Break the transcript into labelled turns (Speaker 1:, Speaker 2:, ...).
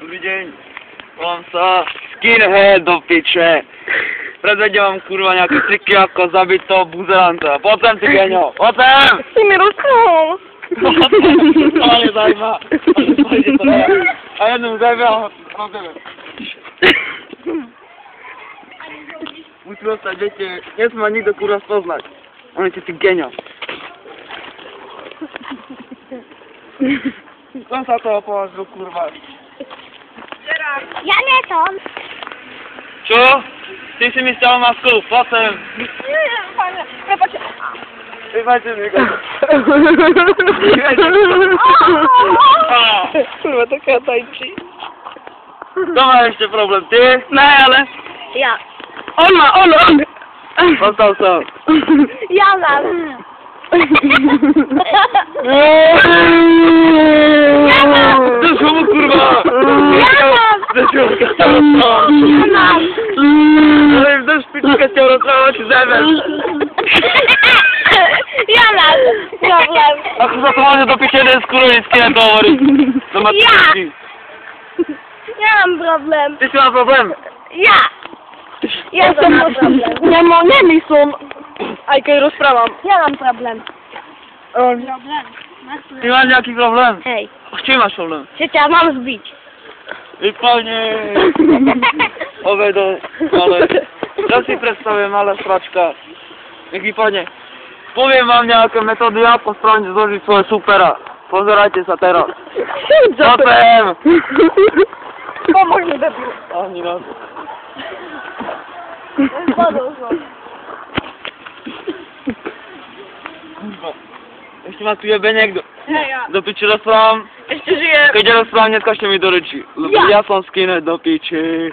Speaker 1: Dobrý deň, volám sa Skinhead do piče. Predvedem vám kurva nejaké triky ako zabiť toho buzeranta. Poď sem, ty geňo, poď sem!
Speaker 2: Si mi rozkol.
Speaker 1: To ma nezajíma. A jednu zajme a rozjebem. Musí dostať, viete, nesmie ma nikto kurva spoznať. On je ty geňo. Som sa toho považil, kurva.
Speaker 2: Ja nie som.
Speaker 1: Čo? Ty si mi stiahol masku, poď sem.
Speaker 2: Nie, panie, prepačte.
Speaker 1: Vypajte mi go.
Speaker 2: Kurwa, taká tajčí.
Speaker 1: Kto má ešte problém, ty?
Speaker 2: Ne, ale... Ja. On má, on.
Speaker 1: Postav sa.
Speaker 2: Ja mám.
Speaker 1: Drž ho mu, kurva!
Speaker 2: Ja mám.
Speaker 1: Drž ho, keď ťa rozprávam.
Speaker 2: Ja mám.
Speaker 1: Ale im drž piču, keď ťa rozprávam, či zajmeš.
Speaker 2: Ja mám problém.
Speaker 1: Ako sa to môže do piče jeden skuronický na to hovoriť? To má
Speaker 2: Ja.
Speaker 1: tričky.
Speaker 2: Ja mám problém.
Speaker 1: Ty si mal problém?
Speaker 2: Ja. Ja som mal problém.
Speaker 3: Nemyslím, aj keď rozprávam.
Speaker 2: Ja mám problém. Problém.
Speaker 1: Ty máš nejaký problém?
Speaker 2: Hej.
Speaker 1: S čím máš problém?
Speaker 2: Že ťa mám zbiť.
Speaker 1: Vypadne. Ovedo, ale... Ja si predstavujem, malá sračka. Nech vypadne. Poviem vám nejaké metódy, ako správne zložiť svoje supera. Pozerajte sa teraz. Zapem!
Speaker 2: Pomôž mi, debil.
Speaker 1: Ani raz.
Speaker 2: Spadol som.
Speaker 1: Kurva. Ešte ma tu jebe niekto.
Speaker 2: Hej, ja.
Speaker 1: Do piči rozprávam.
Speaker 2: Ešte žijem.
Speaker 1: Keď rozprávam, neskačte mi do reči. Lebo
Speaker 2: Ja.
Speaker 1: ja som skinhead do piči.